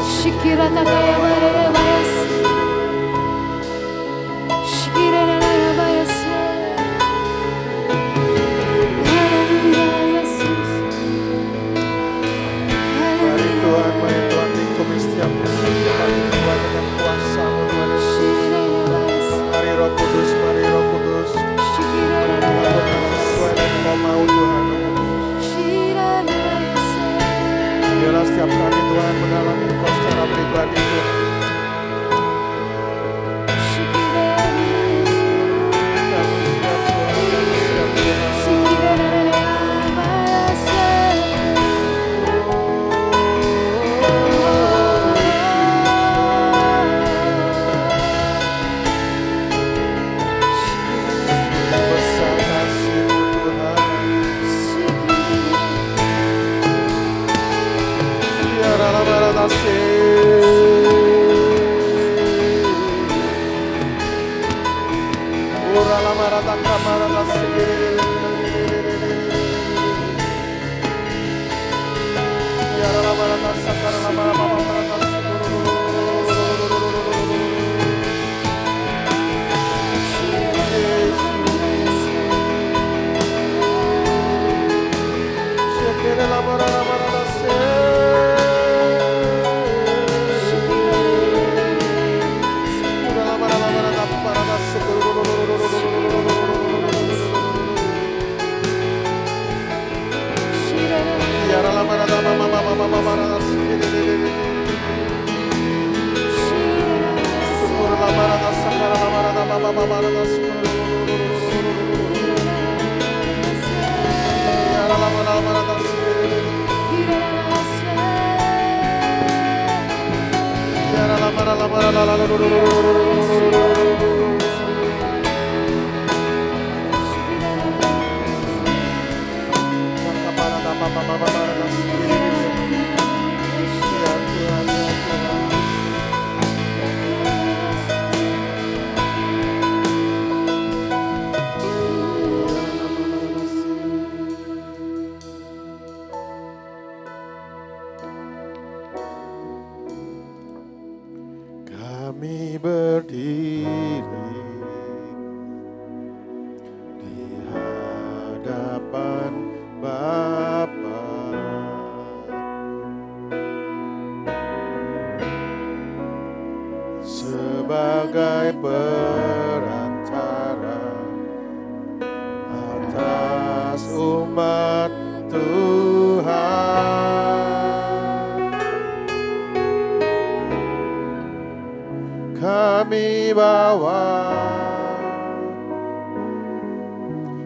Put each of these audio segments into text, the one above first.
Shikirata kaya bare bayas. Shikirana ya bayas. Haleluya Yesus. Mari Tuhan, lingkupi setiap kehidupan Tuhan dengan kuasa-Mu Tuhan Yesus. Mari Roh Kudus, sesuai dengan Kau mau Tuhan. Biarlah setiap kali Tuhan mengalami Kau secara pribadi Tuhan. Kami berdiri di hadapan Bapa, sebagai perantara atas umat Tuhan. Kami bawa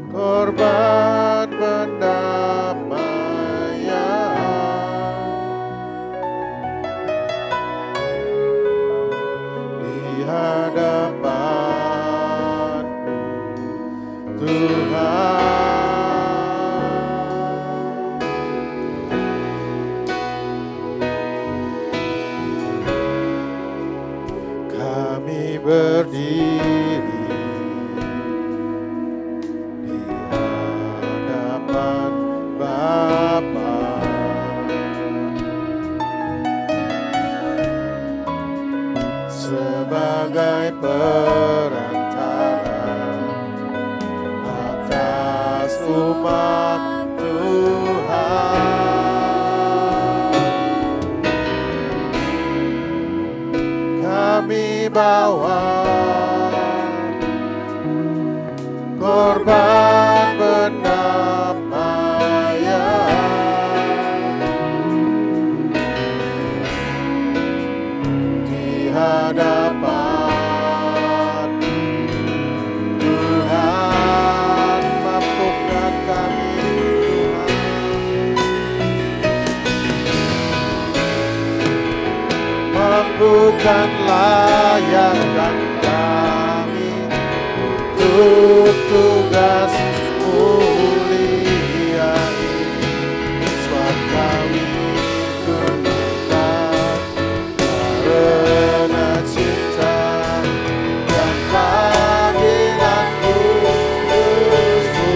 korban pendamaian di hadapan Tuhan. Kami berdiri di hadapan Bapa, sebagai perantara atas umat Tuhan. Kami bawa korban pendamaian di hadapan Tuhan. Mampukan kami Tuhan, mampukan layakkan kami untuk tugas mulia ini. Sebab kami tuntutkan karena cinta dan panggilan kudus-Mu.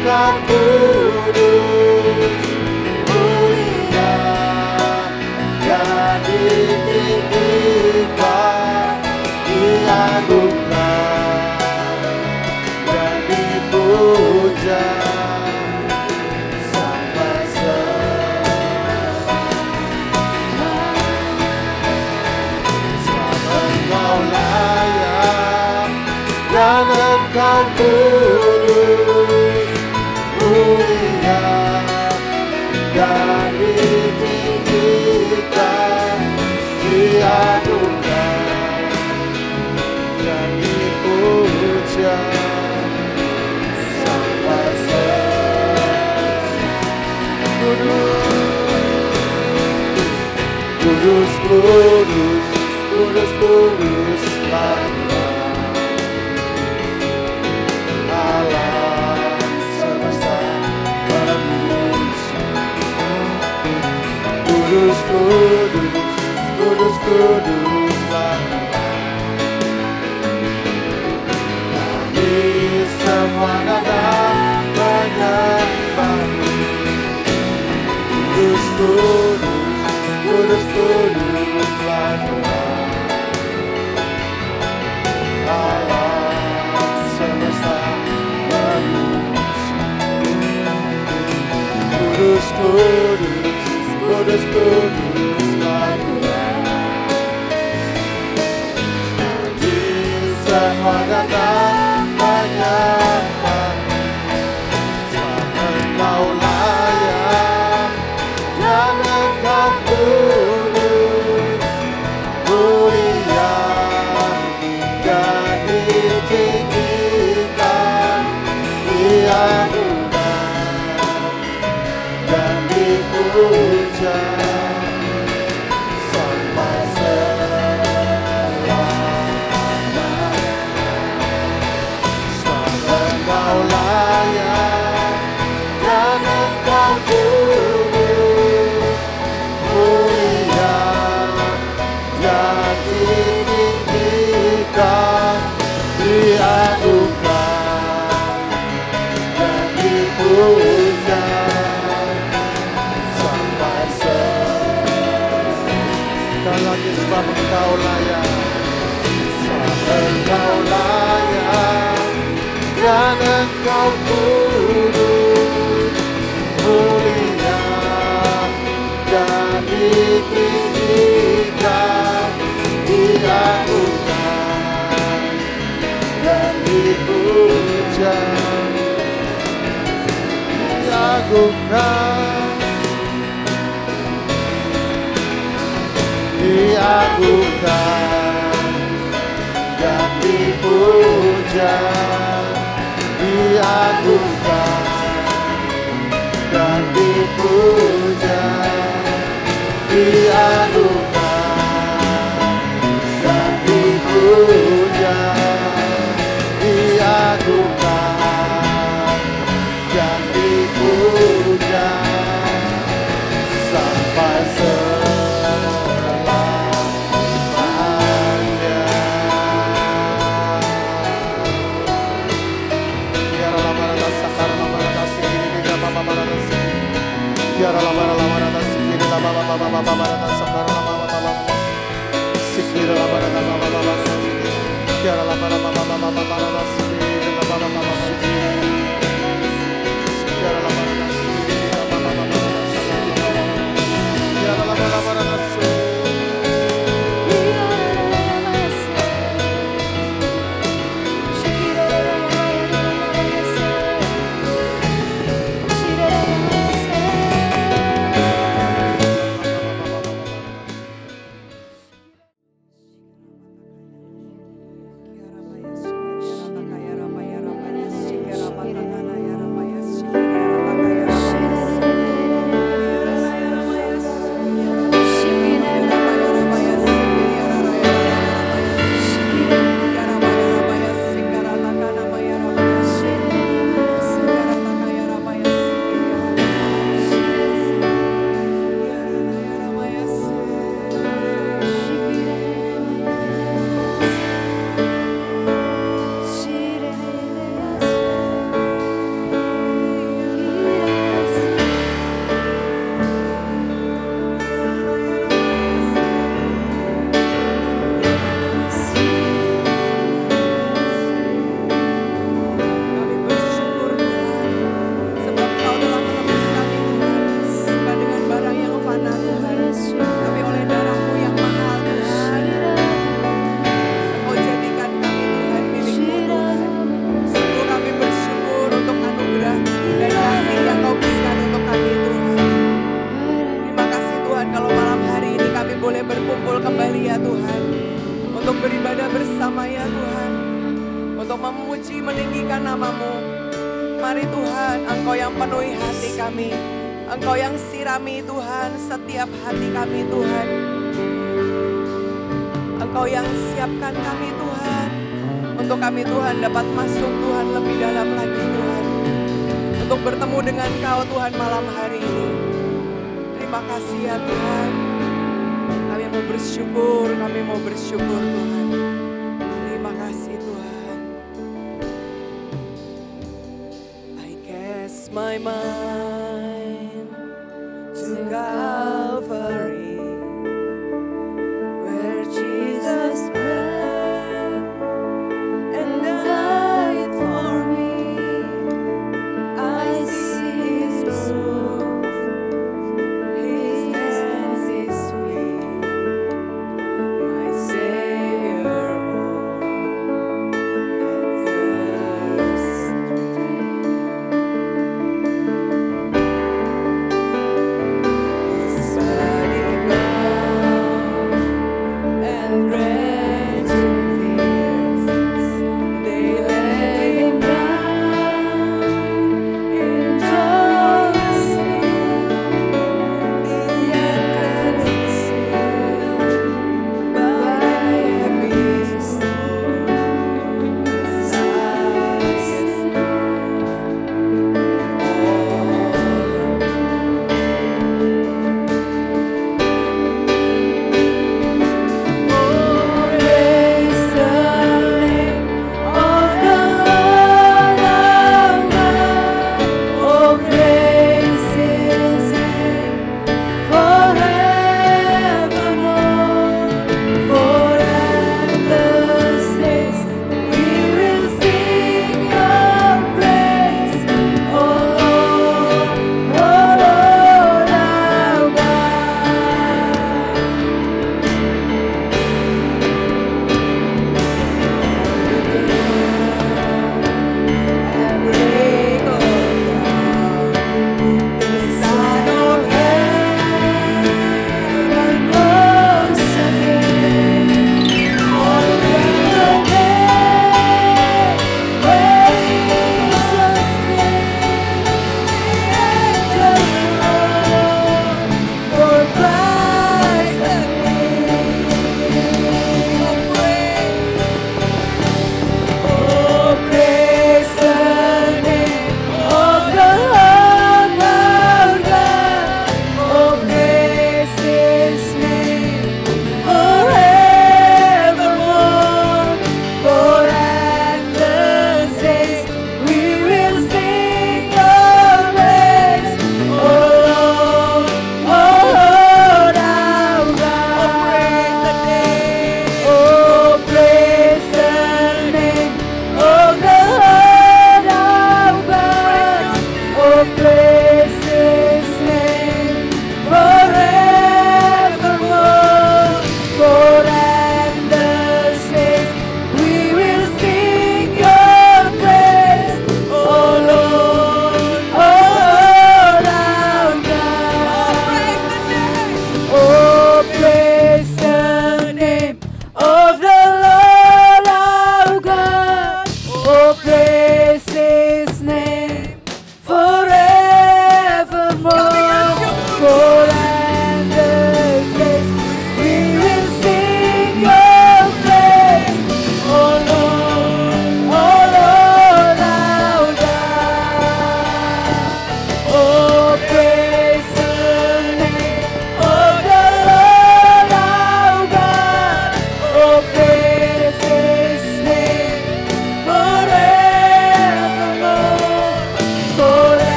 Engkau kudus, mulia, dan ditinggikan, diagungkan, dan dipuja sampai Engkau layak, dan Engkau kudus, mulia, dan ditinggikan, diagungkan, dan dipuja sampai kudus, kudus, kudus, kuduslah alam semesta memuji. Kudus, kudus, kudus, kuduslah kami semua datang menyembah-Mu. Kudus, kudus, kudus, kuduslah alam semesta memuji. Kudus, kudus, kudus, kuduslah kami semua datang menyembah-Mu. Engkau layak, dan Engkau kudus, mulia, dan ditinggikan, diagungkan, dan dipuja sampai selamanya. Engkau layak, dan Engkau kudus, mulia, dan ditinggikan, diagungkan, dan dipuja sampai sekali lagi. Sebab Engkau layak, sebab Engkau layak, dan Engkau kudus, mulia, dan ditinggikan, diagungkan, dan dipuja, diagungkan, diagungkan, dan dipuja, diagungkan, dan dipuja, diagungkan, dan dipuja, diagungkan, dan dipuja sampai selamanya. Biarlah lama-lama sakar lama-lama sikiri lama-lama sikiri. Biarlah lama-lama sikiri lama-lama sakar lama-lama sikiri lama-lama sikiri. Biarlah lama-lama sikiri lama-lama sikiri. Biarlah lama-lama sikiri lama-lama sakar. Biarlah lama-lama sikiri. Mari Tuhan, Engkau yang penuhi hati kami. Engkau yang sirami Tuhan setiap hati kami Tuhan. Engkau yang siapkan kami Tuhan. Untuk kami Tuhan dapat masuk Tuhan lebih dalam lagi Tuhan. Untuk bertemu dengan Kau Tuhan malam hari ini. Terima kasih ya Tuhan. Kami mau bersyukur Tuhan. Terima kasih Tuhan. I cast my mind to Calvary, where Jesus bled and died for me. I see His wounds, His hands, His feet, my Savior born that first day.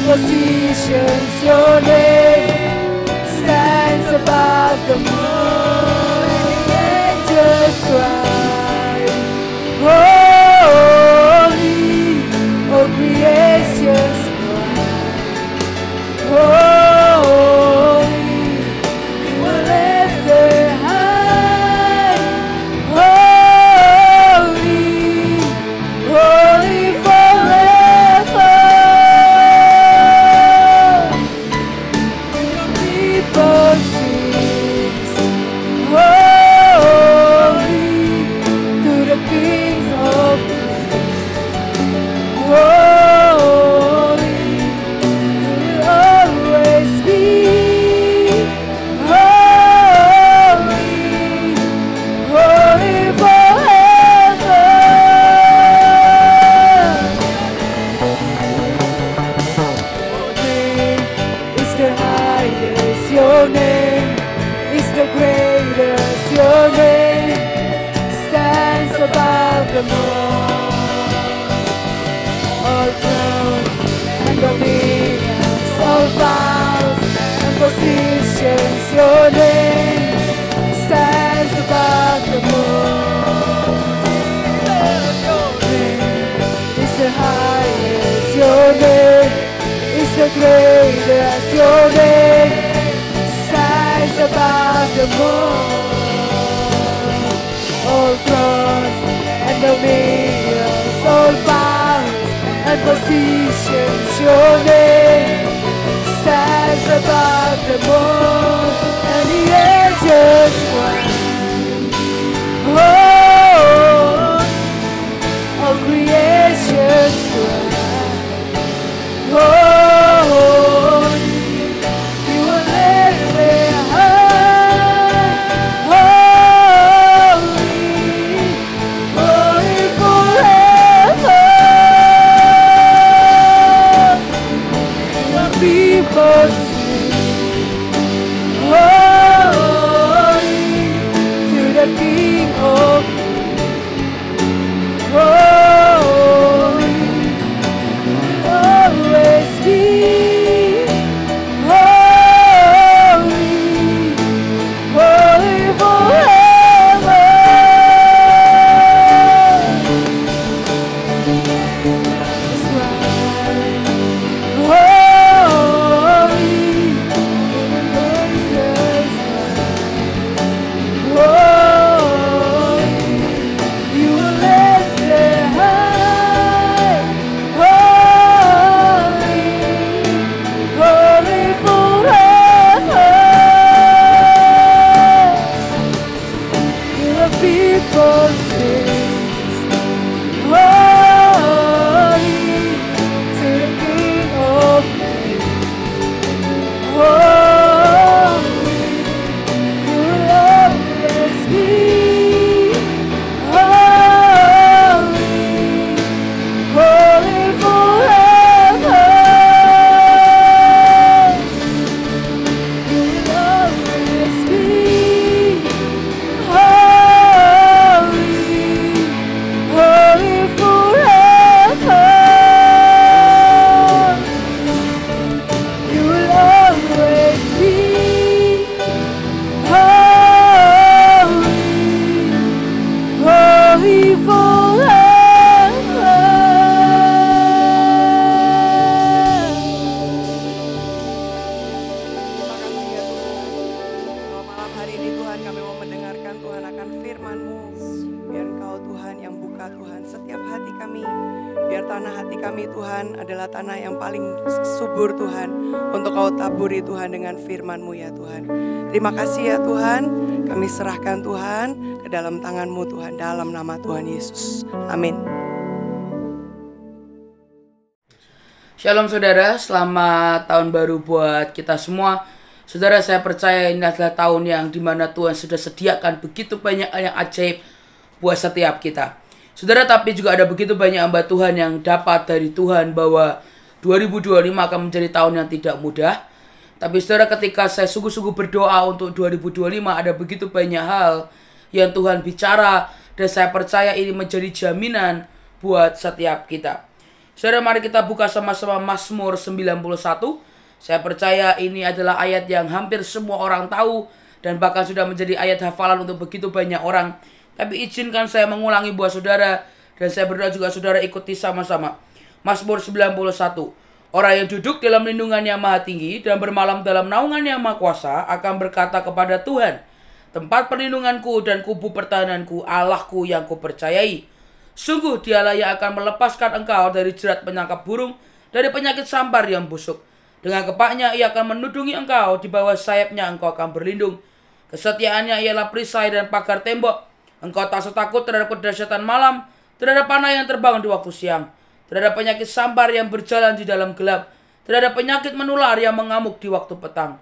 positions. Your name stands above the moon, and the angels cry, holy, all creations cry, holy, you are lifted high, holy, holy forever. People sings, holy, to the kings of holy, you will always be holy, holy forever. Is the highest, your name is the greatest, your name stands above them all thrones and dominions, all powers and positions, your name stands above them all. Your name is the highest, your name is the greatest, your name stands above the moon. All thrones and dominions, all powers and positions, your name stands above the moon, and the angels cry, oh, all creations cry, holy, you are lifted high, holy, holy forever. The people sing, holy, to the King of holy, always be holy, holy forever. Let's cry, holy, glorious holy, you are lifted high, holy, holy forever. The people sing, holy, to the King of Kings, holy, you will always be holy, holy forever. You will always be holy, holy forever. You will always be holy, holy Terima kasih ya Tuhan. Kalau malam hari ini Tuhan kami mau mendengarkan Tuhan akan firman-Mu. Biar Engkau Tuhan yang buka Tuhan setiap hati kami. Biar tanah hati kami Tuhan adalah tanah yang paling subur Tuhan. Untuk Kau taburi Tuhan dengan firman-Mu ya Tuhan. Terima kasih ya Tuhan. Kami serahkan Tuhan ke dalam tangan-Mu Tuhan. Dalam nama Tuhan Yesus. Amin. Shalom saudara, selamat tahun baru buat kita semua. Saudara, saya percaya ini adalah tahun yang dimana Tuhan sudah sediakan begitu banyak yang ajaib buat setiap kita. Saudara, tapi juga ada begitu banyak hamba Tuhan yang dapat dari Tuhan bahwa 2025 akan menjadi tahun yang tidak mudah. Tapi saudara, ketika saya sungguh-sungguh berdoa untuk 2025, ada begitu banyak hal yang Tuhan bicara, dan saya percaya ini menjadi jaminan buat setiap kita. Saudara, mari kita buka sama-sama Mazmur 91. Saya percaya ini adalah ayat yang hampir semua orang tahu dan bahkan sudah menjadi ayat hafalan untuk begitu banyak orang. Tapi izinkan saya mengulangi buat saudara, dan saya berdoa juga saudara ikuti sama-sama. Mazmur 91. Orang yang duduk dalam lindungan yang maha tinggi dan bermalam dalam naungan yang maha kuasa akan berkata kepada Tuhan, tempat perlindunganku dan kubu pertahananku, Allahku yang kupercayai. Sungguh dialah yang akan melepaskan engkau dari jerat penangkap burung, dari penyakit sampar yang busuk. Dengan kepaknya ia akan menudungi engkau, di bawah sayapnya engkau akan berlindung. Kesetiaannya ialah perisai dan pagar tembok. Engkau tak takut terhadap kedahsyatan malam, terhadap panah yang terbang di waktu siang, terhadap penyakit sampar yang berjalan di dalam gelap, terhadap penyakit menular yang mengamuk di waktu petang.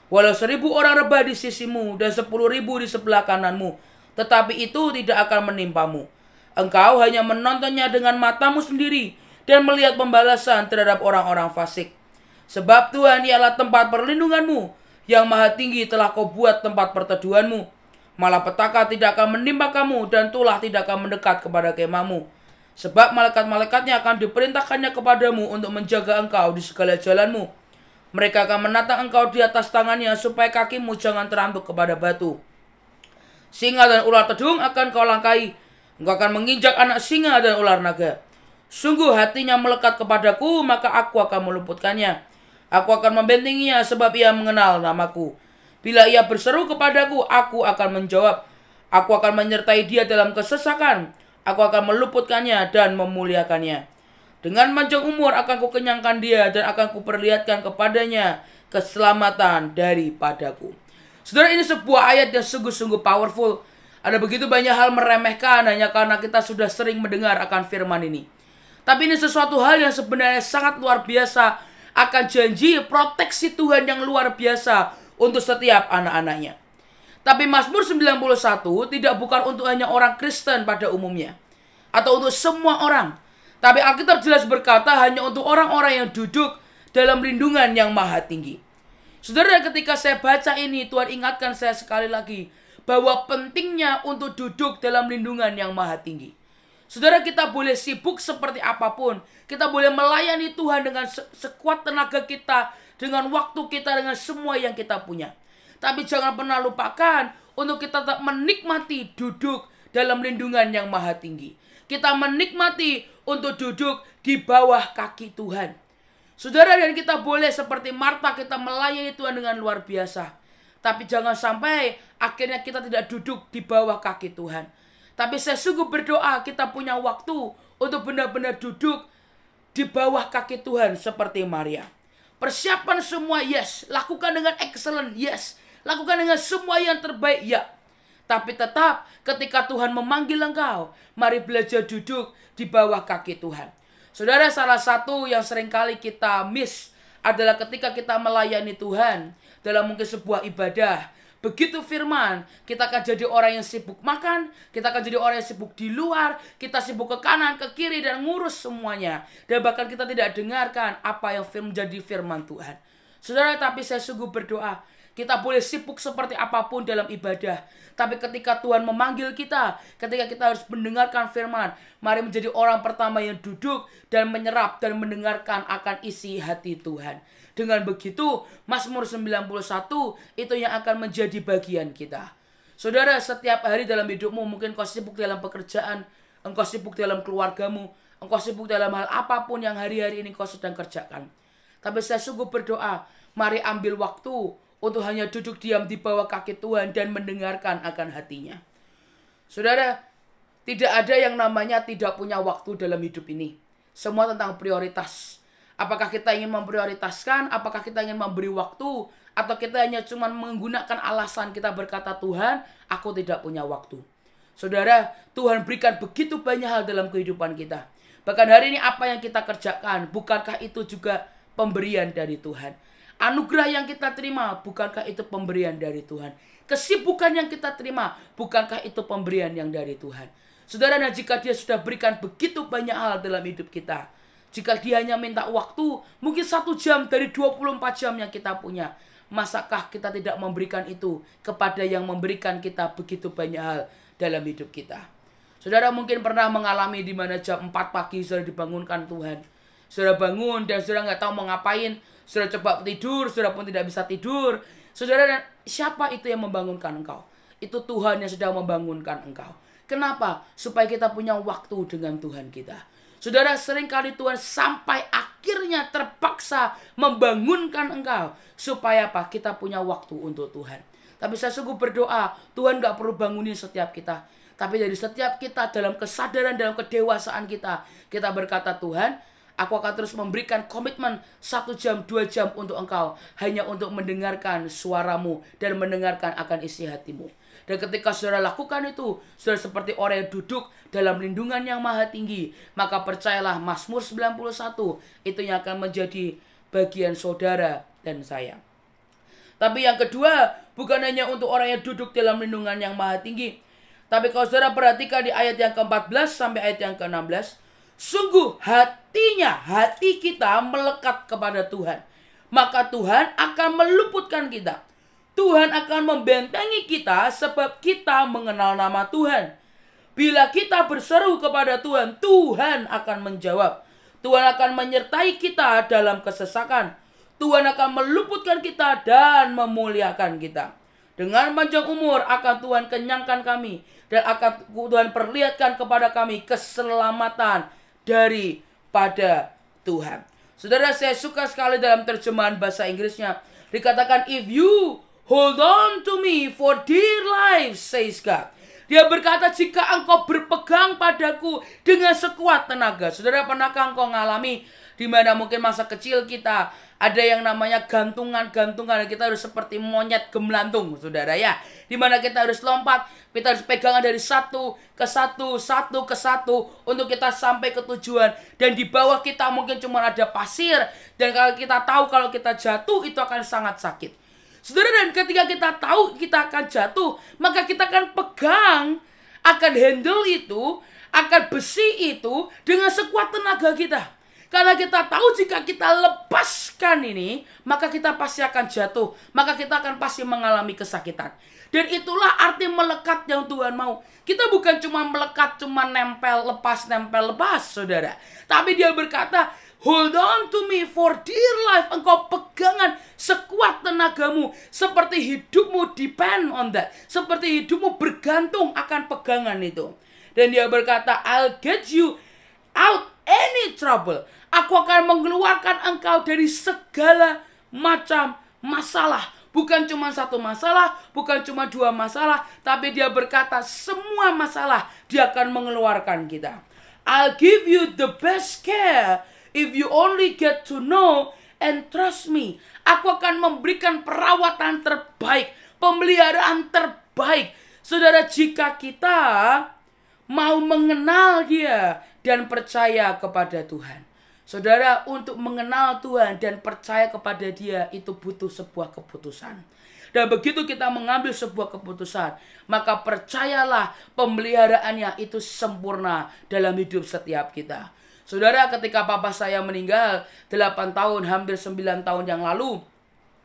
Walau 1000 orang rebah di sisimu dan 10.000 di sebelah kananmu, tetapi itu tidak akan menimpamu. Engkau hanya menontonnya dengan matamu sendiri dan melihat pembalasan terhadap orang-orang fasik. Sebab Tuhan ialah tempat perlindunganmu, yang maha tinggi telah kau buat tempat perteduhanmu. Malapetaka tidak akan menimpa kamu dan tulah tidak akan mendekat kepada kemahmu. Sebab malaikat-malaikatnya akan diperintahkannya kepadamu untuk menjaga engkau di segala jalanmu. Mereka akan menatang engkau di atas tangannya supaya kakimu jangan terantuk kepada batu. Singa dan ular tedung akan kau langkahi. Engkau akan menginjak anak singa dan ular naga. Sungguh hatinya melekat kepadaku, maka aku akan meluputkannya. Aku akan membentenginya sebab ia mengenal namaku. Bila ia berseru kepadaku, aku akan menjawab. Aku akan menyertai dia dalam kesesakan. Aku akan meluputkannya dan memuliakannya. Dengan panjang umur akan kukenyangkan dia dan akan kuperlihatkan kepadanya keselamatan daripadaku. Saudara, ini sebuah ayat yang sungguh-sungguh powerful. Ada begitu banyak hal meremehkan hanya karena kita sudah sering mendengar akan firman ini. Tapi ini sesuatu hal yang sebenarnya sangat luar biasa, akan janji proteksi Tuhan yang luar biasa untuk setiap anak-anaknya. Tapi Mazmur 91 tidak bukan untuk hanya orang Kristen pada umumnya, atau untuk semua orang. Tapi Alkitab jelas berkata hanya untuk orang-orang yang duduk dalam lindungan yang maha tinggi. Saudara, ketika saya baca ini, Tuhan ingatkan saya sekali lagi bahwa pentingnya untuk duduk dalam lindungan yang maha tinggi. Saudara, kita boleh sibuk seperti apapun, kita boleh melayani Tuhan dengan sekuat tenaga kita, dengan waktu kita, dengan semua yang kita punya. Tapi jangan pernah lupakan untuk kita tetap menikmati duduk dalam lindungan yang maha tinggi. Kita menikmati untuk duduk di bawah kaki Tuhan. Saudara, dan kita boleh seperti Marta, kita melayani Tuhan dengan luar biasa. Tapi jangan sampai akhirnya kita tidak duduk di bawah kaki Tuhan. Tapi saya sungguh berdoa kita punya waktu untuk benar-benar duduk di bawah kaki Tuhan seperti Maria. Persiapan semua, yes. Lakukan dengan excellent, yes. Lakukan dengan semua yang terbaik, ya. Tapi tetap ketika Tuhan memanggil engkau, mari belajar duduk di bawah kaki Tuhan. Saudara, salah satu yang seringkali kita miss adalah ketika kita melayani Tuhan dalam mungkin sebuah ibadah. Begitu firman, kita akan jadi orang yang sibuk makan, kita akan jadi orang yang sibuk di luar, kita sibuk ke kanan, ke kiri, dan ngurus semuanya. Dan bahkan kita tidak dengarkan apa yang menjadi firman Tuhan. Saudara, tapi saya sungguh berdoa, kita boleh sibuk seperti apapun dalam ibadah. Tapi ketika Tuhan memanggil kita, ketika kita harus mendengarkan firman, mari menjadi orang pertama yang duduk dan menyerap dan mendengarkan akan isi hati Tuhan. Dengan begitu, Mazmur 91 itu yang akan menjadi bagian kita. Saudara, setiap hari dalam hidupmu, mungkin kau sibuk dalam pekerjaan, engkau sibuk dalam keluargamu, engkau sibuk dalam hal apapun yang hari-hari ini kau sedang kerjakan. Tapi saya sungguh berdoa, mari ambil waktu untuk hanya duduk diam di bawah kaki Tuhan dan mendengarkan akan hatinya. Saudara, tidak ada yang namanya tidak punya waktu dalam hidup ini. Semua tentang prioritas. Apakah kita ingin memprioritaskan, apakah kita ingin memberi waktu, atau kita hanya cuma menggunakan alasan kita berkata, Tuhan, aku tidak punya waktu. Saudara, Tuhan berikan begitu banyak hal dalam kehidupan kita. Bahkan hari ini apa yang kita kerjakan, bukankah itu juga pemberian dari Tuhan? Anugerah yang kita terima, bukankah itu pemberian dari Tuhan? Kesibukan yang kita terima, bukankah itu pemberian yang dari Tuhan? Saudara, nah jika dia sudah berikan begitu banyak hal dalam hidup kita, jika dia hanya minta waktu, mungkin 1 jam dari 24 jam yang kita punya, masakah kita tidak memberikan itu kepada yang memberikan kita begitu banyak hal dalam hidup kita? Saudara mungkin pernah mengalami di mana jam 4 pagi sudah dibangunkan Tuhan. Saudara bangun dan saudara nggak tahu mau ngapain. Saudara coba tidur, saudara pun tidak bisa tidur. Saudara, dan siapa itu yang membangunkan engkau? Itu Tuhan yang sedang membangunkan engkau. Kenapa? Supaya kita punya waktu dengan Tuhan kita. Saudara, seringkali Tuhan sampai akhirnya terpaksa membangunkan engkau. Supaya apa? Kita punya waktu untuk Tuhan. Tapi saya sungguh berdoa, Tuhan gak perlu bangunin setiap kita. Tapi dari setiap kita dalam kesadaran, dalam kedewasaan kita berkata, Tuhan, aku akan terus memberikan komitmen 1 jam, 2 jam untuk engkau. Hanya untuk mendengarkan suaramu dan mendengarkan akan isi hatimu. Dan ketika saudara lakukan itu, saudara seperti orang yang duduk dalam lindungan yang maha tinggi. Maka percayalah, Mazmur 91 itu yang akan menjadi bagian saudara dan saya. Tapi yang kedua, bukan hanya untuk orang yang duduk dalam lindungan yang maha tinggi. Tapi kalau saudara perhatikan di ayat yang ke-14 sampai ayat yang ke-16. Sungguh hati kita melekat kepada Tuhan. Maka Tuhan akan meluputkan kita. Tuhan akan membentengi kita sebab kita mengenal nama Tuhan. Bila kita berseru kepada Tuhan, Tuhan akan menjawab. Tuhan akan menyertai kita dalam kesesakan. Tuhan akan meluputkan kita dan memuliakan kita. Dengan panjang umur akan Tuhan kenyangkan kami. Dan akan Tuhan perlihatkan kepada kami keselamatan daripada Tuhan. Saudara, saya suka sekali dalam terjemahan bahasa Inggrisnya. Dikatakan, if you hold on to me for dear life, says God. Dia berkata, jika engkau berpegang padaku dengan sekuat tenaga. Saudara, pernahkah engkau ngalami di mana mungkin masa kecil kita ada yang namanya gantungan-gantungan. Kita harus seperti monyet gemelantung, saudara ya. Di mana kita harus lompat, kita harus pegangan dari satu ke satu untuk kita sampai ke tujuan. Dan di bawah kita mungkin cuma ada pasir. Dan kalau kita tahu kalau kita jatuh itu akan sangat sakit. Saudara, dan ketika kita tahu kita akan jatuh, maka kita akan pegang akan handle itu, akan besi itu dengan sekuat tenaga kita. Karena kita tahu jika kita lepaskan ini, maka kita pasti akan jatuh. Maka kita akan pasti mengalami kesakitan. Dan itulah arti melekat yang Tuhan mau. Kita bukan cuma melekat, cuma nempel, lepas, saudara. Tapi dia berkata, hold on to me for dear life. Engkau pegangan sekuat tenagamu. Seperti hidupmu depend on that. Seperti hidupmu bergantung akan pegangan itu. Dan dia berkata, I'll get you out any trouble. Aku akan mengeluarkan engkau dari segala macam masalah. Bukan cuma satu masalah, bukan cuma dua masalah, tapi dia berkata semua masalah dia akan mengeluarkan kita. I'll give you the best care if you only get to know and trust me. Aku akan memberikan perawatan terbaik, pemeliharaan terbaik. Saudara, jika kita mau mengenal dia dan percaya kepada Tuhan. Saudara, untuk mengenal Tuhan dan percaya kepada dia itu butuh sebuah keputusan. Dan begitu kita mengambil sebuah keputusan, maka percayalah pemeliharaannya itu sempurna dalam hidup setiap kita. Saudara, ketika papa saya meninggal 8 tahun, hampir 9 tahun yang lalu,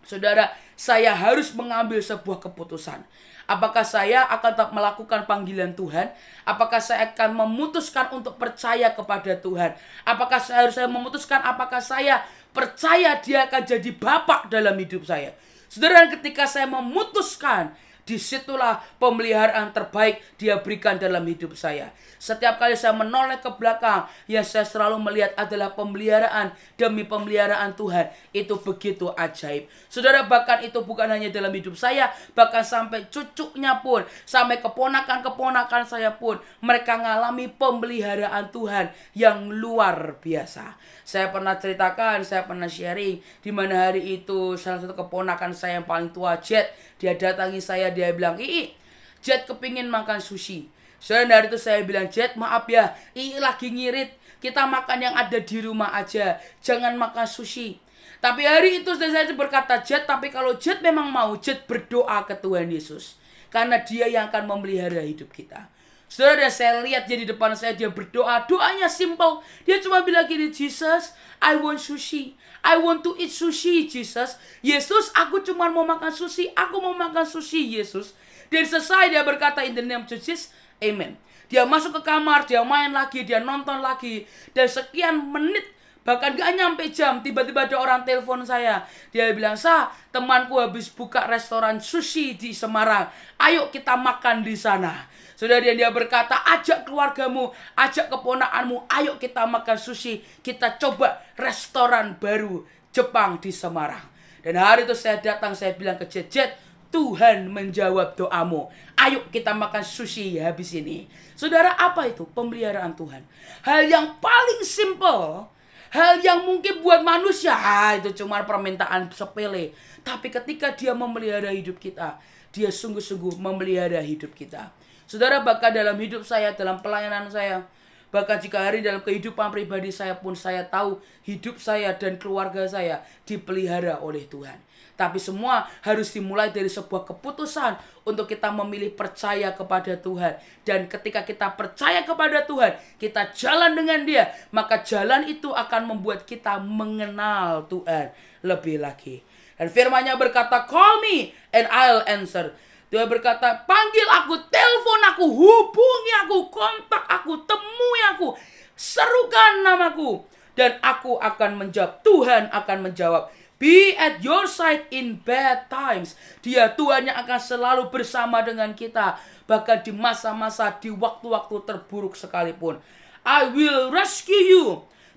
saudara, saya harus mengambil sebuah keputusan. Apakah saya akan tetap melakukan panggilan Tuhan? Apakah saya akan memutuskan untuk percaya kepada Tuhan? Apakah saya harus memutuskan apakah saya percaya dia akan jadi bapak dalam hidup saya? Saudara, ketika saya memutuskan, disitulah pemeliharaan terbaik dia berikan dalam hidup saya. Setiap kali saya menoleh ke belakang, yang saya selalu melihat adalah pemeliharaan demi pemeliharaan Tuhan. Itu begitu ajaib. Saudara, bahkan itu bukan hanya dalam hidup saya, bahkan sampai cucunya pun, sampai keponakan-keponakan saya pun, mereka mengalami pemeliharaan Tuhan yang luar biasa. Saya pernah ceritakan, saya pernah sharing, di mana hari itu salah satu keponakan saya yang paling tua, Jet, dia datangi saya, dia bilang, Ii, Jet kepingin makan sushi. Saudara, dari itu saya bilang, Jet, maaf ya, Ii lagi ngirit. Kita makan yang ada di rumah aja. Jangan makan sushi. Tapi hari itu saya berkata, Jet, tapi kalau Jet memang mau, Jet berdoa ke Tuhan Yesus. Karena dia yang akan memelihara hidup kita. Saudara, saya lihat dia di depan saya, dia berdoa. Doanya simple. Dia cuma bilang gini, Jesus, I want sushi. I want to eat sushi, Jesus. Yesus, aku cuma mau makan sushi. Aku mau makan sushi, Yesus. Dan selesai dia berkata, in the name of Jesus, amen. Dia masuk ke kamar, dia main lagi, dia nonton lagi. Dan sekian menit Bahkan gak nyampe jam, tiba-tiba ada orang telepon saya. Dia bilang, "Sa, temanku habis buka restoran sushi di Semarang. Ayo kita makan di sana." Saudara, dia berkata, "Ajak keluargamu, ajak keponakanmu, ayo kita makan sushi. Kita coba restoran baru Jepang di Semarang." Dan hari itu saya datang, saya bilang ke Jet, "Tuhan menjawab doamu. Ayo kita makan sushi habis ini." Saudara, apa itu? Pemeliharaan Tuhan. Hal yang paling simple, hal yang mungkin buat manusia itu cuma permintaan sepele. Tapi ketika dia memelihara hidup kita, dia sungguh-sungguh memelihara hidup kita. Saudara, bahkan dalam hidup saya, dalam pelayanan saya, bahkan jika hari dalam kehidupan pribadi saya pun, saya tahu hidup saya dan keluarga saya dipelihara oleh Tuhan. Tapi semua harus dimulai dari sebuah keputusan untuk kita memilih percaya kepada Tuhan. Dan ketika kita percaya kepada Tuhan, kita jalan dengan Dia, maka jalan itu akan membuat kita mengenal Tuhan lebih lagi. Dan firman-Nya berkata, "Call me and I'll answer." Dia berkata, "Panggil aku, telepon aku, hubungi aku, kontak aku, temui aku, serukan namaku, dan aku akan menjawab." Tuhan akan menjawab. Be at your side in bad times. Dia, Tuhan, yang akan selalu bersama dengan kita, bahkan di masa-masa, di waktu-waktu terburuk sekalipun. I will rescue you,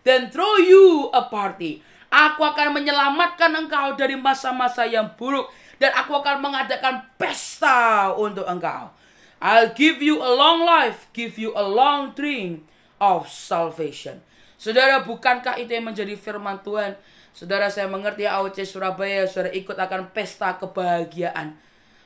then throw you a party. Aku akan menyelamatkan engkau dari masa-masa yang buruk, dan aku akan mengadakan pesta untuk engkau. I'll give you a long life, give you a long dream of salvation. Saudara, bukankah itu yang menjadi firman Tuhan? Saudara, saya mengerti AOC Surabaya, saudara ikut akan pesta kebahagiaan.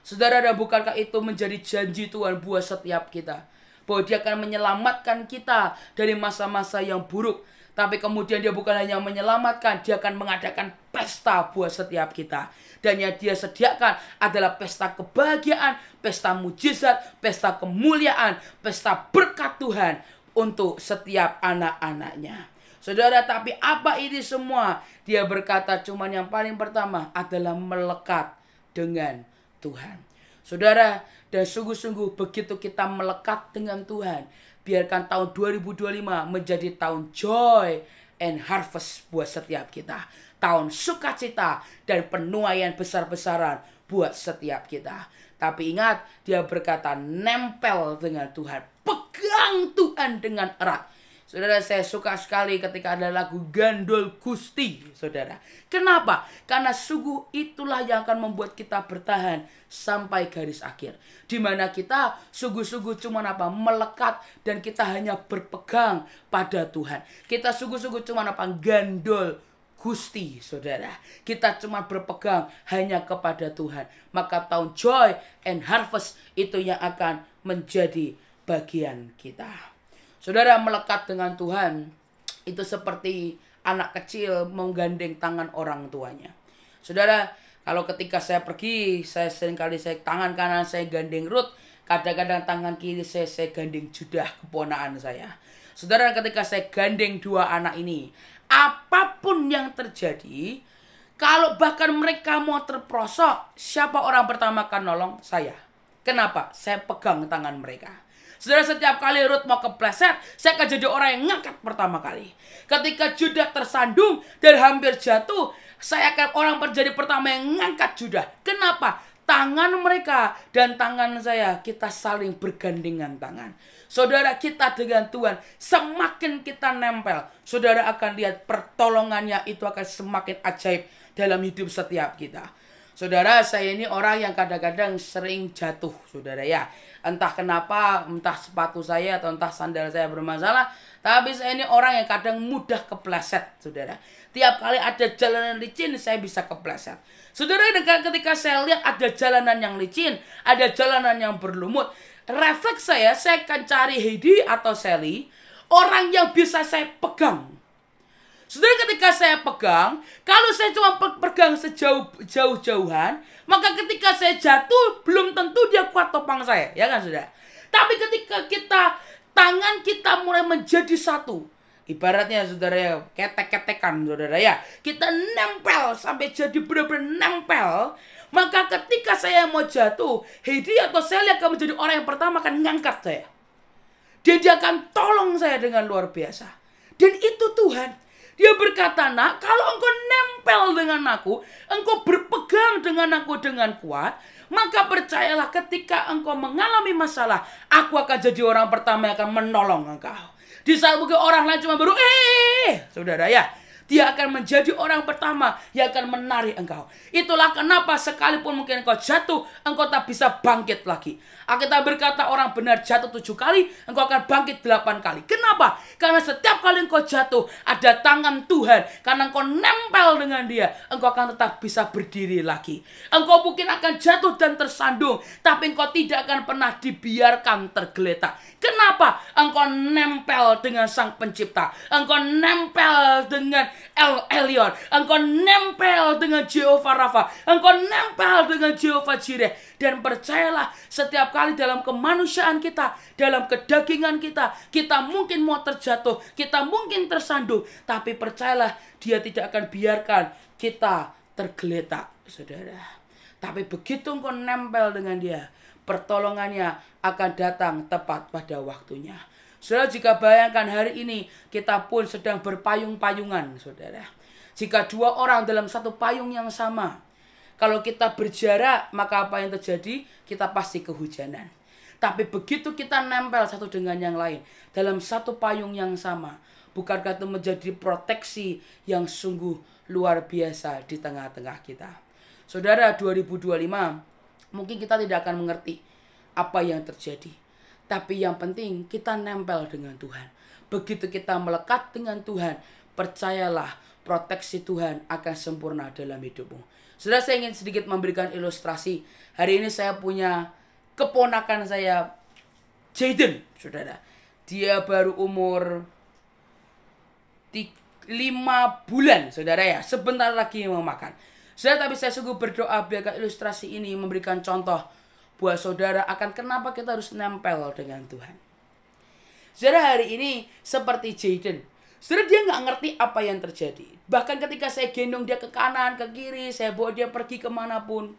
Saudara, bukankah itu menjadi janji Tuhan buat setiap kita? Bahwa Dia akan menyelamatkan kita dari masa-masa yang buruk. Tapi kemudian Dia bukan hanya menyelamatkan, Dia akan mengadakan pesta buat setiap kita. Dan yang Dia sediakan adalah pesta kebahagiaan, pesta mujizat, pesta kemuliaan, pesta berkat Tuhan untuk setiap anak-anaknya. Saudara, tapi apa ini semua? Dia berkata cuman yang paling pertama adalah melekat dengan Tuhan. Saudara, dan sungguh-sungguh begitu kita melekat dengan Tuhan, biarkan tahun 2025 menjadi tahun joy and harvest buat setiap kita. Tahun sukacita dan penuaian besar-besaran buat setiap kita. Tapi ingat, dia berkata nempel dengan Tuhan. Pegang Tuhan dengan erat. Saudara, saya suka sekali ketika ada lagu Gandol Gusti, saudara. Kenapa? Karena sungguh itulah yang akan membuat kita bertahan sampai garis akhir. Di mana kita sungguh-sungguh cuma melekat dan kita hanya berpegang pada Tuhan. Kita sungguh-sungguh cuma Gandol Gusti, saudara. Kita cuma berpegang hanya kepada Tuhan. Maka tahun joy and harvest itu yang akan menjadi bagian kita. Saudara, melekat dengan Tuhan itu seperti anak kecil menggandeng tangan orang tuanya. Saudara, kalau ketika saya pergi, saya seringkali tangan kanan saya gandeng Ruth, kadang-kadang tangan kiri saya gandeng Judah, keponakan saya. Saudara, ketika saya gandeng dua anak ini, apapun yang terjadi, kalau bahkan mereka mau terprosok, siapa orang pertama akan nolong? Saya. Kenapa? Saya pegang tangan mereka. Saudara, setiap kali Ruth mau kepleset, saya akan jadi orang yang ngangkat pertama kali. Ketika Judah tersandung dan hampir jatuh, saya akan orang menjadi pertama yang ngangkat Judah. Kenapa? Tangan mereka dan tangan saya, kita saling bergandengan tangan. Saudara, kita dengan Tuhan, semakin kita nempel, saudara akan lihat pertolongannya itu akan semakin ajaib dalam hidup setiap kita. Saudara, saya ini orang yang kadang-kadang sering jatuh, saudara ya. Entah kenapa, entah sepatu saya atau entah sandal saya bermasalah, tapi saya ini orang yang kadang mudah kepleset, saudara. Tiap kali ada jalanan licin, saya bisa kepleset. Saudara, ketika saya lihat ada jalanan yang licin, ada jalanan yang berlumut, refleks saya akan cari Heidi atau Sally, orang yang bisa saya pegang. Saudara, ketika saya pegang, kalau saya cuma pegang jauh-jauhan, maka ketika saya jatuh, belum tentu dia kuat topang saya, ya kan saudara? Tapi ketika tangan kita mulai menjadi satu, ibaratnya saudara ya, ketek-ketekan saudara ya, kita nempel sampai jadi benar-benar nempel, maka ketika saya mau jatuh, Heidi atau Sally akan menjadi orang yang pertama akan ngangkat saya. Dia akan tolong saya dengan luar biasa. Dan itu Tuhan. Dia berkata, nak, kalau engkau nempel dengan aku, engkau berpegang dengan aku dengan kuat, maka percayalah ketika engkau mengalami masalah, aku akan jadi orang pertama yang akan menolong engkau. Di saat mungkin orang lain cuma baru, saudara ya, dia akan menjadi orang pertama yang akan menarik engkau. Itulah kenapa sekalipun mungkin engkau jatuh, engkau tak bisa bangkit lagi. Alkitab berkata orang benar jatuh 7 kali, engkau akan bangkit 8 kali. Kenapa? Karena setiap kali engkau jatuh, ada tangan Tuhan. Karena engkau nempel dengan dia, engkau akan tetap bisa berdiri lagi. Engkau mungkin akan jatuh dan tersandung, tapi engkau tidak akan pernah dibiarkan tergeletak. Kenapa? Engkau nempel dengan Sang Pencipta. Engkau nempel dengan El Elyon. Engkau nempel dengan Jehovah Rafa. Engkau nempel dengan Jehovah Jireh. Dan percayalah, setiap kali dalam kemanusiaan kita, dalam kedagingan kita, kita mungkin mau terjatuh, kita mungkin tersandung. Tapi percayalah, dia tidak akan biarkan kita tergeletak, saudara. Tapi begitu engkau nempel dengan dia, pertolongannya akan datang tepat pada waktunya. Saudara, jika bayangkan hari ini kita pun sedang berpayung-payungan, saudara. Jika 2 orang dalam satu payung yang sama, kalau kita berjarak, maka apa yang terjadi? Kita pasti kehujanan. Tapi begitu kita nempel satu dengan yang lain dalam satu payung yang sama, bukankah itu menjadi proteksi yang sungguh luar biasa di tengah-tengah kita? Saudara, 2025 mungkin kita tidak akan mengerti apa yang terjadi. Tapi yang penting kita nempel dengan Tuhan. Begitu kita melekat dengan Tuhan, percayalah proteksi Tuhan akan sempurna dalam hidupmu. Saudara, saya ingin sedikit memberikan ilustrasi. Hari ini saya punya keponakan saya, Jaden, saudara. Dia baru umur 5 bulan, saudara ya. Sebentar lagi mau makan. Saudara, tapi saya sungguh berdoa biarkan ilustrasi ini memberikan contoh buat saudara akan kenapa kita harus nempel dengan Tuhan. Saudara, hari ini seperti Jaden. Saudara, dia nggak ngerti apa yang terjadi. Bahkan ketika saya gendong dia ke kanan, ke kiri, saya bawa dia pergi kemanapun,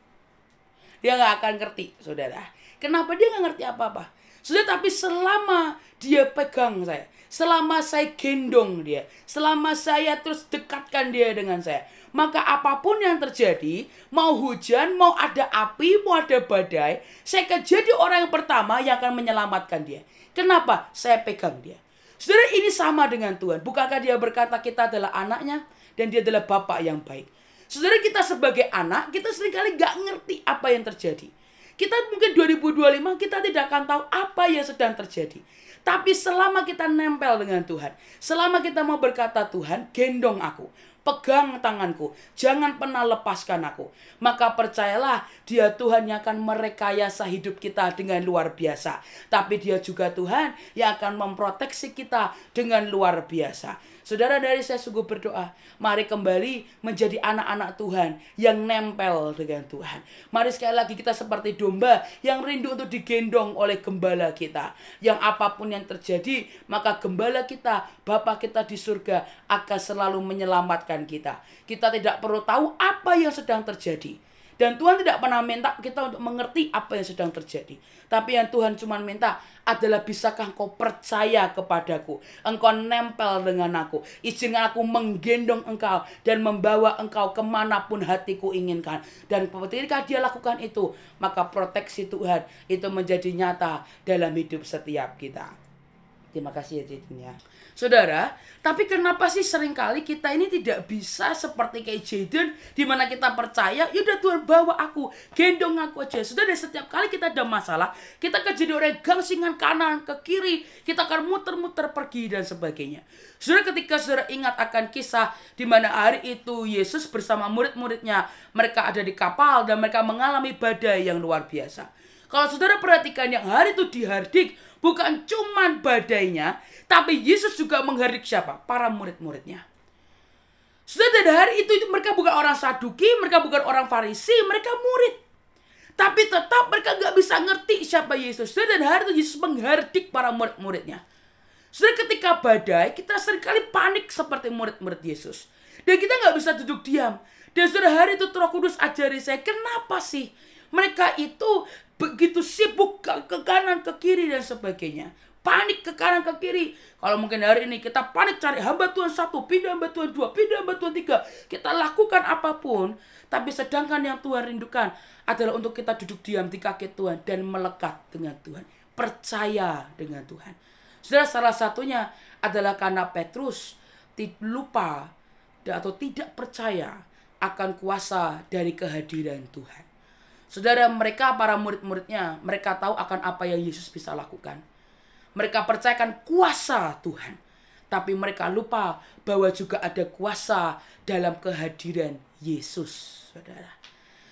dia nggak akan ngerti, saudara. Kenapa? Dia nggak ngerti apa-apa. Saudara, tapi selama dia pegang saya, selama saya gendong dia, selama saya terus dekatkan dia dengan saya, maka apapun yang terjadi, mau hujan, mau ada api, mau ada badai, saya akan jadi orang yang pertama yang akan menyelamatkan dia. Kenapa? Saya pegang dia. Saudara, ini sama dengan Tuhan. Bukankah dia berkata kita adalah anaknya dan dia adalah Bapa yang baik? Saudara, kita sebagai anak, kita seringkali gak ngerti apa yang terjadi. Kita mungkin 2025 kita tidak akan tahu apa yang sedang terjadi. Tapi selama kita nempel dengan Tuhan, selama kita mau berkata, Tuhan, gendong aku, pegang tanganku, jangan pernah lepaskan aku, maka percayalah dia Tuhan yang akan merekayasa hidup kita dengan luar biasa. Tapi dia juga Tuhan yang akan memproteksi kita dengan luar biasa. Saudara, dari saya sungguh berdoa, mari kembali menjadi anak-anak Tuhan yang nempel dengan Tuhan. Mari sekali lagi kita seperti domba yang rindu untuk digendong oleh gembala kita. Yang apapun yang terjadi, maka gembala kita, Bapa kita di surga akan selalu menyelamatkan kita. Kita tidak perlu tahu apa yang sedang terjadi. Dan Tuhan tidak pernah minta kita untuk mengerti apa yang sedang terjadi. Tapi yang Tuhan cuma minta adalah, bisakah engkau percaya kepadaku? Engkau nempel dengan aku. Izinkan aku menggendong engkau dan membawa engkau kemanapun hatiku inginkan. Dan ketika dia lakukan itu, maka proteksi Tuhan itu menjadi nyata dalam hidup setiap kita. Terima kasih ya Jaden ya. Saudara, tapi kenapa sih seringkali kita ini tidak bisa seperti kayak Jaden, di mana kita percaya, yaudah Tuhan bawa aku, gendong aku aja. Saudara, setiap kali kita ada masalah, kita akan jadi orang gangsingan kanan ke kiri, kita akan muter-muter pergi dan sebagainya. Saudara, ketika saudara ingat akan kisah di mana hari itu Yesus bersama murid-muridnya, mereka ada di kapal dan mereka mengalami badai yang luar biasa. Kalau saudara perhatikan, yang hari itu dihardik bukan cuman badainya, tapi Yesus juga menghardik siapa? Para murid-muridnya. Saudara, pada hari itu mereka bukan orang Saduki, mereka bukan orang Farisi, mereka murid. Tapi tetap mereka gak bisa ngerti siapa Yesus. Saudara, dan hari itu Yesus menghardik para murid-muridnya. Saudara, ketika badai, kita seringkali panik seperti murid-murid Yesus. Dan kita gak bisa duduk diam. Dan saudara, hari itu Roh Kudus ajari saya, kenapa sih mereka itu begitu sibuk ke kanan, ke kiri dan sebagainya. panik ke kanan ke kiri. Kalau mungkin hari ini kita panik cari hamba Tuhan 1, pindah hamba Tuhan 2, pindah hamba Tuhan 3. Kita lakukan apapun, tapi sedangkan yang Tuhan rindukan adalah untuk kita duduk diam di kaki Tuhan dan melekat dengan Tuhan. Percaya dengan Tuhan. Saudara, salah satunya adalah karena Petrus lupa atau tidak percaya akan kuasa dari kehadiran Tuhan. Saudara, mereka para murid-muridnya, mereka tahu akan apa yang Yesus bisa lakukan. Mereka percayakan kuasa Tuhan. Tapi mereka lupa bahwa juga ada kuasa dalam kehadiran Yesus.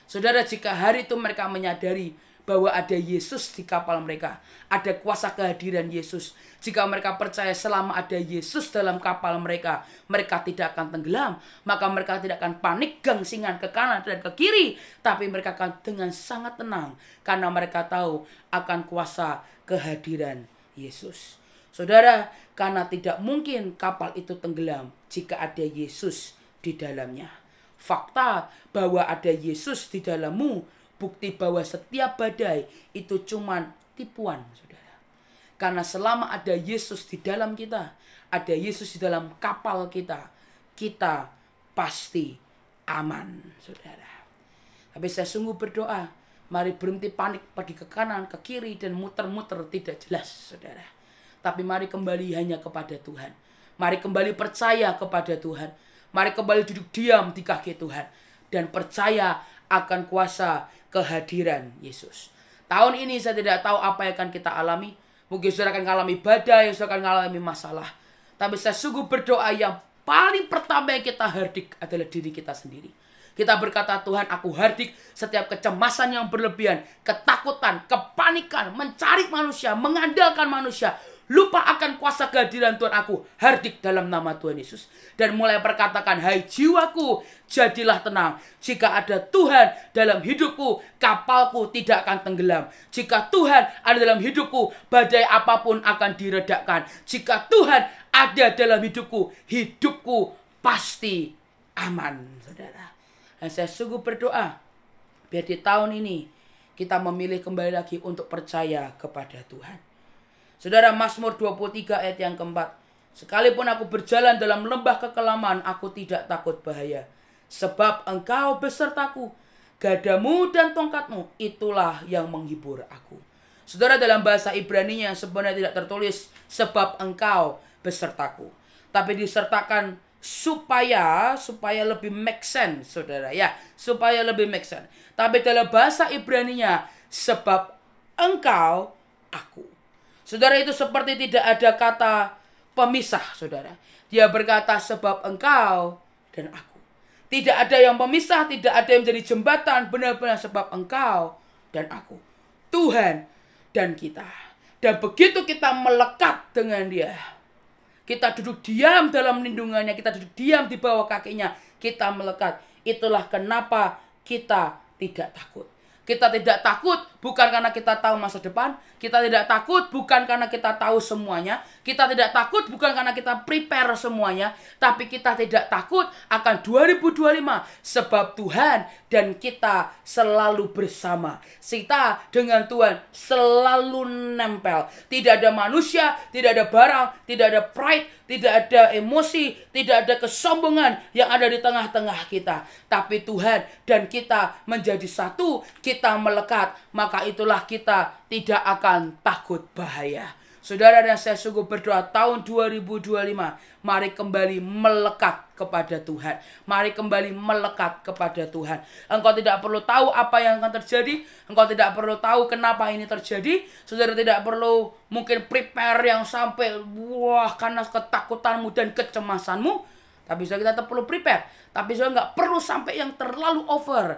Saudara, jika hari itu mereka menyadari bahwa ada Yesus di kapal mereka, ada kuasa kehadiran Yesus. Jika mereka percaya selama ada Yesus dalam kapal mereka, mereka tidak akan tenggelam, maka mereka tidak akan panik gangsingan ke kanan dan ke kiri, tapi mereka akan dengan sangat tenang karena mereka tahu akan kuasa kehadiran Yesus. Saudara, karena tidak mungkin kapal itu tenggelam jika ada Yesus di dalamnya. Fakta bahwa ada Yesus di dalammu, bukti bahwa setiap badai itu cuman tipuan, saudara. Karena selama ada Yesus di dalam kita, ada Yesus di dalam kapal kita, kita pasti aman, saudara. Tapi saya sungguh berdoa, mari berhenti panik pergi ke kanan, ke kiri, dan muter-muter tidak jelas, saudara. Tapi mari kembali hanya kepada Tuhan. Mari kembali percaya kepada Tuhan. Mari kembali duduk diam di kaki Tuhan. Dan percaya akan kuasa kehadiran Yesus. Tahun ini saya tidak tahu apa yang akan kita alami. Mungkin saudara akan mengalami badai, saudara akan mengalami masalah. Tapi saya sungguh berdoa yang paling pertama yang kita hardik adalah diri kita sendiri. Kita berkata, Tuhan, aku hardik setiap kecemasan yang berlebihan, ketakutan, kepanikan, mencari manusia, mengandalkan manusia, lupa akan kuasa kehadiran Tuhan, aku hardik dalam nama Tuhan Yesus. Dan mulai perkatakan, hai jiwaku, jadilah tenang. Jika ada Tuhan dalam hidupku, kapalku tidak akan tenggelam. Jika Tuhan ada dalam hidupku, badai apapun akan diredakan. Jika Tuhan ada dalam hidupku, hidupku pasti aman, saudara. Dan saya sungguh berdoa, biar di tahun ini kita memilih kembali lagi untuk percaya kepada Tuhan. Saudara, Mazmur 23 ayat yang keempat. Sekalipun aku berjalan dalam lembah kekelaman, aku tidak takut bahaya. Sebab engkau besertaku, gadamu dan tongkatmu, itulah yang menghibur aku. Saudara, dalam bahasa Ibrani-nya sebenarnya tidak tertulis sebab engkau besertaku. Tapi disertakan supaya lebih make sense, saudara. Ya, supaya lebih make sense. Tapi dalam bahasa Ibrani-nya sebab engkau aku. Saudara, itu seperti tidak ada kata pemisah, saudara. Dia berkata sebab engkau dan aku. Tidak ada yang pemisah, tidak ada yang menjadi jembatan. Benar-benar sebab engkau dan aku. Tuhan dan kita. Dan begitu kita melekat dengan dia, kita duduk diam dalam lindungannya, kita duduk diam di bawah kakinya, kita melekat. Itulah kenapa kita tidak takut. Kita tidak takut bukan karena kita tahu masa depan. Kita tidak takut bukan karena kita tahu semuanya. Kita tidak takut bukan karena kita prepare semuanya. Tapi kita tidak takut akan 2025. Sebab Tuhan dan kita selalu bersama. Kita dengan Tuhan selalu nempel. Tidak ada manusia, tidak ada barang, tidak ada pride, tidak ada emosi, tidak ada kesombongan yang ada di tengah-tengah kita. Tapi Tuhan dan kita menjadi satu, kita melekat, maka itulah kita tidak akan takut bahaya. Saudara, dan saya sungguh berdoa tahun 2025, mari kembali melekat kepada Tuhan. Mari kembali melekat kepada Tuhan. Engkau tidak perlu tahu apa yang akan terjadi. Engkau tidak perlu tahu kenapa ini terjadi. Saudara tidak perlu mungkin prepare yang sampai wah karena ketakutanmu dan kecemasanmu. Tapi saudara kita perlu prepare. Tapi saudara nggak perlu sampai yang terlalu over.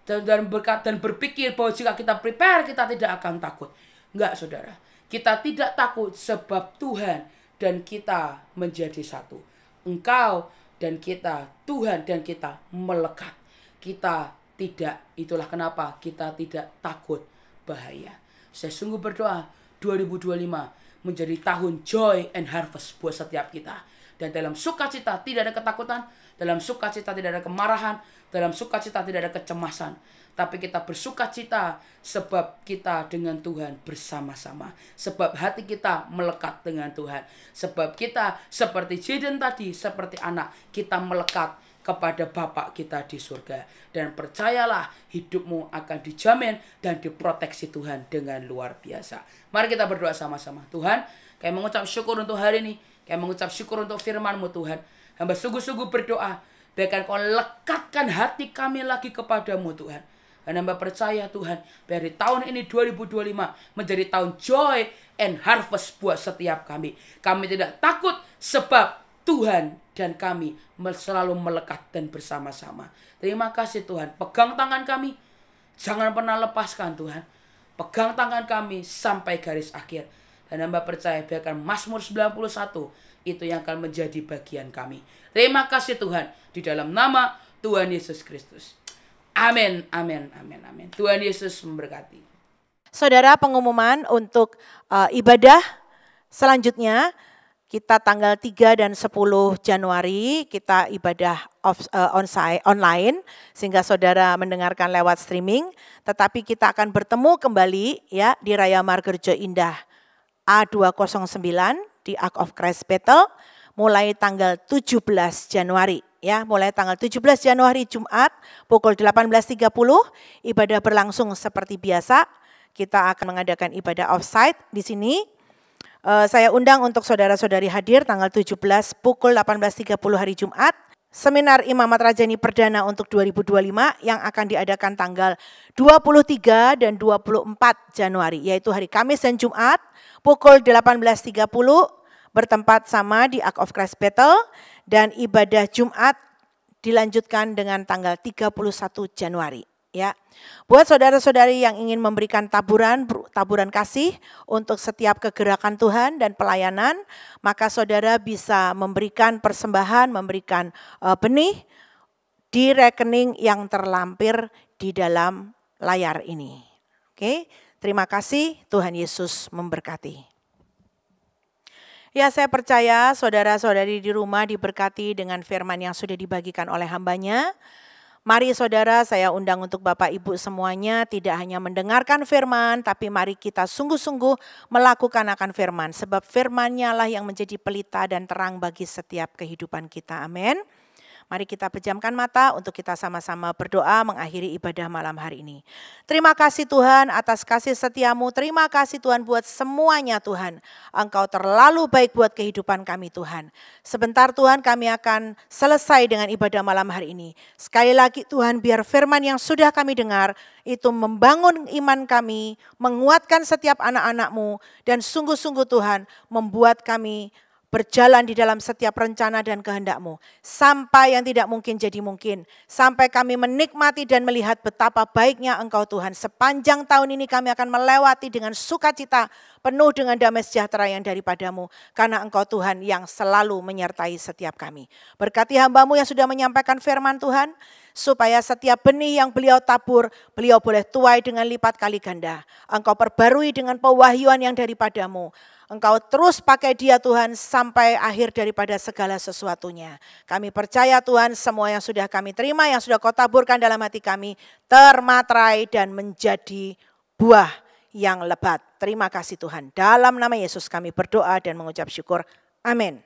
Dan berpikir bahwa jika kita prepare kita tidak akan takut. Enggak, saudara. Kita tidak takut sebab Tuhan dan kita menjadi satu. Engkau dan kita, Tuhan dan kita melekat. Kita tidak, itulah kenapa kita tidak takut bahaya. Saya sungguh berdoa 2025 menjadi tahun joy and harvest buat setiap kita. Dan dalam sukacita tidak ada ketakutan, dalam sukacita tidak ada kemarahan, dalam sukacita tidak ada kecemasan. Tapi kita bersukacita sebab kita dengan Tuhan bersama-sama. Sebab hati kita melekat dengan Tuhan. Sebab kita seperti Jaden tadi, seperti anak, kita melekat kepada Bapa kita di surga. Dan percayalah, hidupmu akan dijamin dan diproteksi Tuhan dengan luar biasa. Mari kita berdoa sama-sama. Tuhan, kami mengucap syukur untuk hari ini. Kami mengucap syukur untuk firman-Mu Tuhan. Hamba sungguh-sungguh berdoa, biarkan Kau lekatkan hati kami lagi kepadamu Tuhan. Dan hamba percaya Tuhan, biar di tahun ini 2025 menjadi tahun joy and harvest buat setiap kami. Kami tidak takut sebab Tuhan dan kami selalu melekat dan bersama-sama. Terima kasih Tuhan. Pegang tangan kami. Jangan pernah lepaskan Tuhan. Pegang tangan kami sampai garis akhir. Dan hamba percaya biarkan Mazmur 91 itu yang akan menjadi bagian kami. Terima kasih Tuhan. Di dalam nama Tuhan Yesus Kristus. Amin, amin, amin, amin. Tuhan Yesus memberkati. Saudara, pengumuman untuk ibadah selanjutnya. Kita tanggal 3 dan 10 Januari kita ibadah online sehingga saudara mendengarkan lewat streaming. Tetapi kita akan bertemu kembali ya di Raya Margerjo Indah A209 di Ark of Christ Battle mulai tanggal 17 Januari. Ya, mulai tanggal 17 Januari Jumat pukul 18.30 ibadah berlangsung seperti biasa. Kita akan mengadakan ibadah offsite di sini. Saya undang untuk saudara-saudari hadir tanggal 17 pukul 18.30 hari Jumat. Seminar Imamat Rajani Perdana untuk 2025 yang akan diadakan tanggal 23 dan 24 Januari. Yaitu hari Kamis dan Jumat pukul 18.30 bertempat sama di Ark of Christ Battle. Dan ibadah Jumat dilanjutkan dengan tanggal 31 Januari. Ya, buat saudara-saudari yang ingin memberikan taburan kasih untuk setiap kegerakan Tuhan dan pelayanan, maka saudara bisa memberikan persembahan, memberikan benih di rekening yang terlampir di dalam layar ini. Oke, terima kasih, Tuhan Yesus memberkati. Ya, saya percaya saudara-saudari di rumah diberkati dengan firman yang sudah dibagikan oleh hambanya. Mari saudara, saya undang untuk Bapak Ibu semuanya tidak hanya mendengarkan firman, tapi mari kita sungguh-sungguh melakukan akan firman. Sebab firman-Nya lah yang menjadi pelita dan terang bagi setiap kehidupan kita. Amin. Mari kita pejamkan mata untuk kita sama-sama berdoa mengakhiri ibadah malam hari ini. Terima kasih Tuhan atas kasih setiamu. Terima kasih Tuhan buat semuanya Tuhan. Engkau terlalu baik buat kehidupan kami Tuhan. Sebentar Tuhan kami akan selesai dengan ibadah malam hari ini. Sekali lagi Tuhan biar firman yang sudah kami dengar itu membangun iman kami. Menguatkan setiap anak-anak-Mu. Dan sungguh-sungguh Tuhan membuat kami berjalan di dalam setiap rencana dan kehendak-Mu. Sampai yang tidak mungkin jadi mungkin. Sampai kami menikmati dan melihat betapa baiknya Engkau Tuhan. Sepanjang tahun ini kami akan melewati dengan sukacita. Penuh dengan damai sejahtera yang daripada-Mu. Karena Engkau Tuhan yang selalu menyertai setiap kami. Berkati hamba-Mu yang sudah menyampaikan firman Tuhan. Supaya setiap benih yang beliau tabur, beliau boleh tuai dengan lipat kali ganda. Engkau perbarui dengan pewahyuan yang daripada-Mu. Engkau terus pakai dia Tuhan sampai akhir daripada segala sesuatunya. Kami percaya Tuhan semua yang sudah kami terima, yang sudah Kau taburkan dalam hati kami, termaterai dan menjadi buah yang lebat. Terima kasih Tuhan. Dalam nama Yesus kami berdoa dan mengucap syukur. Amin.